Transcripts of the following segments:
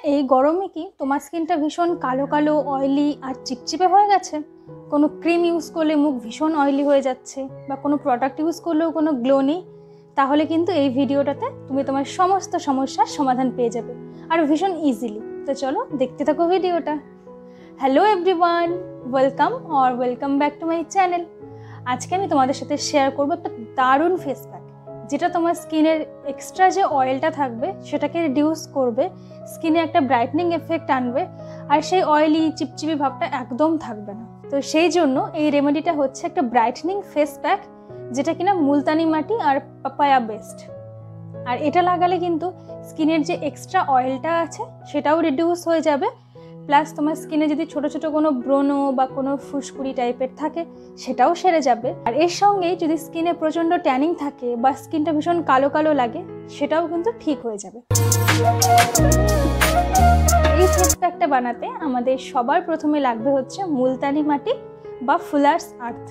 এই গরমে কি তোমার স্কিনটা ভীষণ কালো কালো অয়েলি আর চিপচিপে হয়ে গেছে? কোনো ক্রিম ইউজ করলে মুখ ভীষণ অয়েলি হয়ে যাচ্ছে বা কোনো প্রোডাক্ট ইউজ করলেও কোনো গ্লো নেই? তাহলে কিন্তু এই ভিডিওটাতে তুমি তোমার সমস্ত সমস্যার সমাধান পেয়ে যাবে আর ভীষণ ইজিলি। তো চলো দেখতে থাকো ভিডিওটা। Hello everyone, welcome back to my channel. আজকে আমি তোমাদের সাথে শেয়ার করবো একটা দারুণ ফেস প্যাক, যেটা তোমার স্কিনের এক্সট্রা যে অয়েলটা থাকবে সেটাকে রিডিউস করবে, স্কিনে একটা ব্রাইটনিং এফেক্ট আনবে, আর সেই অয়েলি চিপচিপি ভাবটা একদম থাকবে না। তো সেই জন্য এই রেমেডিটা হচ্ছে একটা ব্রাইটনিং ফেস প্যাক, যেটা কিনা মুলতানি মাটি আর পাপায়া বেস্ট। আর এটা লাগালে কিন্তু স্কিনের যে এক্সট্রা অয়েলটা আছে সেটাও রিডিউস হয়ে যাবে, প্লাস তোমার স্কিনে যদি ছোট ছোট কোনো ব্রণ বা কোনো ফুসকুড়ি টাইপের থাকে সেটাও সেরে যাবে। আর এর সঙ্গেই যদি স্কিনে প্রচণ্ড ট্যানিং থাকে বা স্কিনটা ভীষণ কালো কালো লাগে সেটাও কিন্তু ঠিক হয়ে যাবে। এই ফেস প্যাকটা বানাতে আমাদের সবার প্রথমে লাগবে হচ্ছে মুলতানি মাটি বা ফুলার্স আর্থ।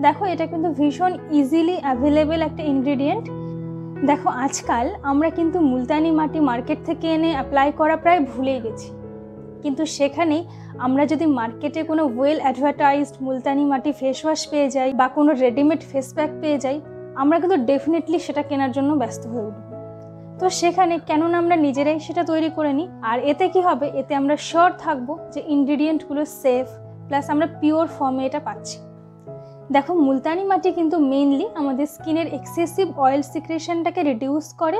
দেখো, এটা কিন্তু ভীষণ ইজিলি অ্যাভেলেবেল একটা ইনগ্রিডিয়েন্ট। দেখো, আজকাল আমরা কিন্তু মুলতানি মাটি মার্কেট থেকে এনে অ্যাপ্লাই করা প্রায় ভুলেই গেছি, কিন্তু সেখানেই আমরা যদি মার্কেটে কোনো ওয়েল অ্যাডভার্টাইজড মুলতানি মাটি ফেস ওয়াশ পেয়ে যাই বা কোনো রেডিমেড ফেস প্যাক পেয়ে যাই, আমরা কিন্তু ডেফিনেটলি সেটা কেনার জন্য ব্যস্ত হয়ে উঠব। তো সেখানে কেননা আমরা নিজেরাই সেটা তৈরি করে নিই, আর এতে কি হবে, এতে আমরা শিওর থাকবো যে ইনগ্রিডিয়েন্টগুলো সেফ, প্লাস আমরা পিওর ফর্মে এটা পাচ্ছি। দেখো, মুলতানি মাটি কিন্তু মেইনলি আমাদের স্কিনের এক্সেসিভ অয়েল সিক্রেশনটাকে রিডিউস করে,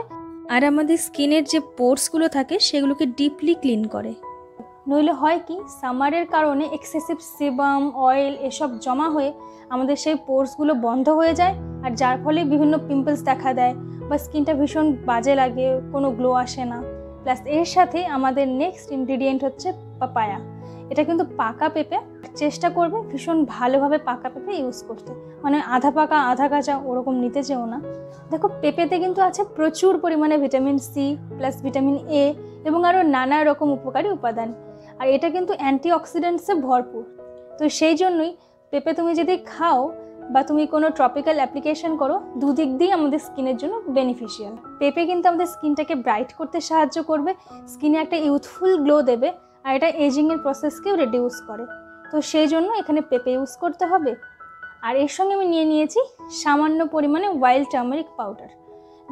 আর আমাদের স্কিনের যে পোরসগুলো থাকে সেগুলোকে ডিপলি ক্লিন করে। নইলে হয় কি, সামারের কারণে এক্সেসিভ সেবাম অয়েল এসব জমা হয়ে আমাদের সেই পোরসগুলো বন্ধ হয়ে যায়, আর যার ফলে বিভিন্ন পিম্পলস দেখা দেয় বা স্কিনটা ভীষণ বাজে লাগে, কোনো গ্লো আসে না। প্লাস এর সাথে আমাদের নেক্সট ইনগ্রিডিয়েন্ট হচ্ছে পাপায়া। এটা কিন্তু পাকা পেঁপে, চেষ্টা করবে ভীষণ ভালোভাবে পাকা পেঁপে ইউজ করতে, মানে আধা পাকা আধা কাঁচা ওরকম নিতে চেও না। দেখো, পেঁপেতে কিন্তু আছে প্রচুর পরিমাণে vitamin C plus vitamin A এবং আরও নানা রকম উপকারী উপাদান, আর এটা কিন্তু অ্যান্টিঅক্সিডেন্টসে ভরপুর। তো সেই জন্যই পেঁপে তুমি যদি খাও বা তুমি কোনো ট্রপিক্যাল অ্যাপ্লিকেশন করো, দুদিক দিয়ে আমাদের স্কিনের জন্য বেনিফিশিয়াল। পেঁপে কিন্তু আমাদের স্কিনটাকে ব্রাইট করতে সাহায্য করবে, স্কিনে একটা ইউথফুল গ্লো দেবে, আর এটা এজিংয়ের প্রসেসকেও রিডিউস করে। তো সেই জন্য এখানে পেঁপে ইউজ করতে হবে। আর এর সঙ্গে আমি নিয়ে নিয়েছি সামান্য পরিমাণে ওয়াইল্ড টার্মারিক পাউডার।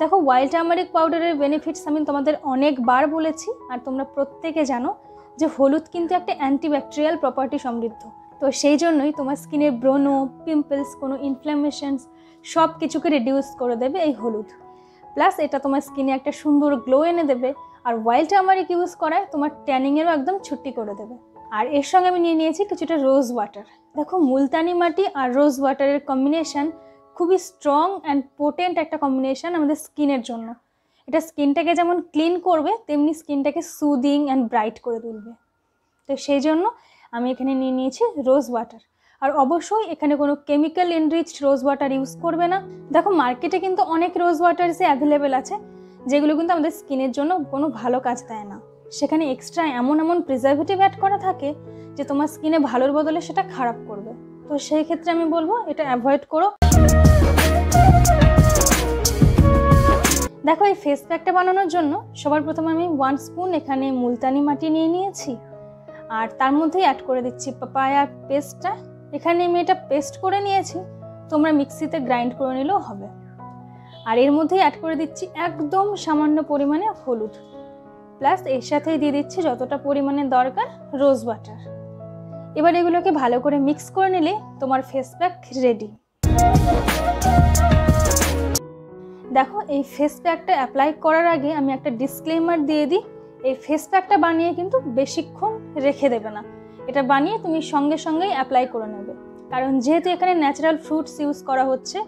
দেখো, ওয়াইল্ড টার্মারিক পাউডারের বেনিফিটস আমি তোমাদের অনেকবার বলেছি, আর তোমরা প্রত্যেকে জানো যে হলুদ কিন্তু একটা অ্যান্টিব্যাকটেরিয়াল প্রপার্টি সমৃদ্ধ। তো সেই জন্যই তোমার স্কিনের ব্রণ, পিম্পলস, কোনো ইনফ্ল্যামেশনস সব কিছুকে রিডিউস করে দেবে এই হলুদ। প্লাস এটা তোমার স্কিনে একটা সুন্দর গ্লো এনে দেবে, আর ওয়াইল্ড টার্মারিক ইউজ করায় তোমার ট্যানিংয়েরও একদম ছুটি করে দেবে। আর এর সঙ্গে আমি নিয়ে নিয়েছি কিছুটা রোজ ওয়াটার। দেখো, মুলতানি মাটি আর রোজ ওয়াটারের কম্বিনেশান খুবই স্ট্রং অ্যান্ড পোটেন্ট একটা কম্বিনেশান আমাদের স্কিনের জন্য। এটা স্কিনটাকে যেমন ক্লিন করবে, তেমনি স্কিনটাকে সুদিং অ্যান্ড ব্রাইট করে তুলবে। তো সেই জন্য আমি এখানে নিয়ে নিয়েছি রোজ ওয়াটার। আর অবশ্যই এখানে কোনো chemical enriched rose water use করবে না। দেখো, মার্কেটে কিন্তু অনেক রোজ ওয়াটারসই অ্যাভেলেবেল আছে, যেগুলো কিন্তু আমাদের স্কিনের জন্য কোনো ভালো কাজ দেয় না। সেখানে এক্সট্রা এমন প্রিজারভেটিভ অ্যাড করা থাকে যে তোমার স্কিনে ভালোর বদলে সেটা খারাপ করবে। তো সেই ক্ষেত্রে আমি বলবো এটা অ্যাভয়েড করো। দেখো, এই ফেস প্যাকটা বানানোর জন্য সবার প্রথমে আমি 1 স্পুন এখানে মুলতানি মাটি নিয়ে নিয়েছি, আর তার মধ্যেই অ্যাড করে দিচ্ছি পাপায়া পেস্টটা। এখানে আমি এটা পেস্ট করে নিয়েছি, তোমরা মিক্সিতে গ্রাইন্ড করে নিলেও হবে। আর এর মধ্যেই অ্যাড করে দিচ্ছি একদম সামান্য পরিমাণে হলুদ, প্লাস এর সাথেই দিয়ে দিচ্ছি যতটা পরিমাণে দরকার রোজ ওয়াটার। এবার এগুলোকে ভালো করে মিক্স করে নিলে তোমার ফেস প্যাক রেডি। দেখো, এই ফেস প্যাকটা অ্যাপ্লাই করার আগে আমি একটা ডিসক্লেমার দিয়ে দিই, এই ফেস প্যাকটা বানিয়ে কিন্তু বেশিক্ষণ রেখে দেবে না। এটা বানিয়ে তুমি সঙ্গে সঙ্গেই অ্যাপ্লাই করে নেবে, কারণ যেহেতু এখানে ন্যাচারাল ফ্রুটস ইউজ করা হচ্ছে,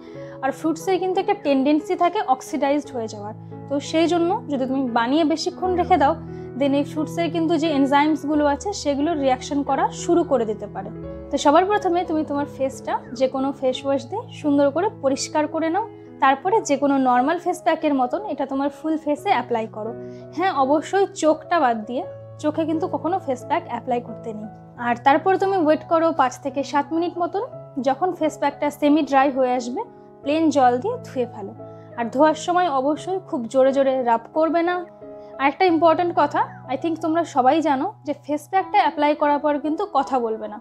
আর ফ্রুটসের কিন্তু একটা টেন্ডেন্সি থাকে অক্সিডাইজড হয়ে যাওয়ার। তো সেই জন্য যদি তুমি বানিয়ে বেশিক্ষণ রেখে দাও, দেন এই ফ্রুটসের কিন্তু যে এনজাইমসগুলো আছে সেগুলো রিয়াকশন করা শুরু করে দিতে পারে। তো সবার প্রথমে তুমি তোমার ফেসটা যে কোনো ফেস ওয়াশ দিয়ে সুন্দর করে পরিষ্কার করে নাও, তারপরে যে কোনো নর্মাল ফেস প্যাকের মতন এটা তোমার ফুল ফেসে অ্যাপ্লাই করো। হ্যাঁ, অবশ্যই চোখটা বাদ দিয়ে, চোখে কিন্তু কখনো ফেস প্যাক অ্যাপ্লাই করতে নেই। আর তারপর তুমি ওয়েট করো 5 থেকে 7 মিনিট মতন। যখন ফেস প্যাকটা সেমি ড্রাই হয়ে আসবে, প্লেন জল দিয়ে ধুয়ে ফেলো। আর ধোয়ার সময় অবশ্যই খুব জোরে জোরে রাব করবে না, আর একটা ইম্পর্ট্যান্ট কথা, আই থিঙ্ক তোমরা সবাই জানো যে ফেস প্যাকটা অ্যাপ্লাই করার পর কিন্তু কথা বলবে না,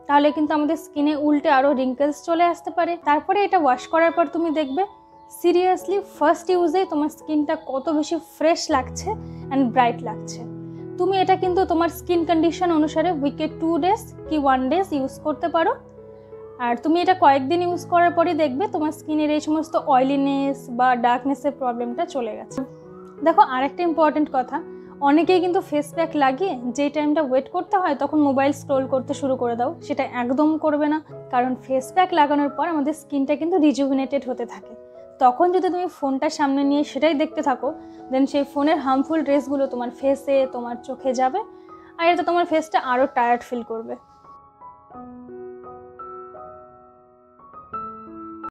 তাহলে কিন্তু আমাদের স্কিনে উল্টে আরও রিঙ্কেলস চলে আসতে পারে। তারপরে এটা ওয়াশ করার পর তুমি দেখবে সিরিয়াসলি ফার্স্ট ইউজেই তোমার স্কিনটা কত বেশি ফ্রেশ লাগছে অ্যান্ড ব্রাইট লাগছে। তুমি এটা কিন্তু তোমার স্কিন কন্ডিশন অনুসারে উইকে 2 ডেজ কি 1 ডেজ ইউজ করতে পারো। আর তুমি এটা কয়েকদিন ইউজ করার পরই দেখবে তোমার স্কিনের এই সমস্ত অয়েলিনেস বা ডার্কনেসের প্রবলেমটা চলে গেছে। দেখো আরেকটা ইম্পর্টেন্ট কথা, অনেকেই কিন্তু ফেস প্যাক লাগিয়ে যেই টাইমটা ওয়েট করতে হয় তখন মোবাইল স্ক্রোল করতে শুরু করে দাও। সেটা একদম করবে না, কারণ ফেস প্যাক লাগানোর পর আমাদের স্কিনটা কিন্তু রিজুভিনেটেড হতে থাকে। তখন যদি তুমি ফোনটা সামনে নিয়ে সেটাই দেখতে থাকো, দেন সেই ফোনের হার্মফুল রেসগুলো তোমার ফেসে, তোমার চোখে যাবে, আর এটা তোমার ফেসটা আরও টায়ার্ড ফিল করবে।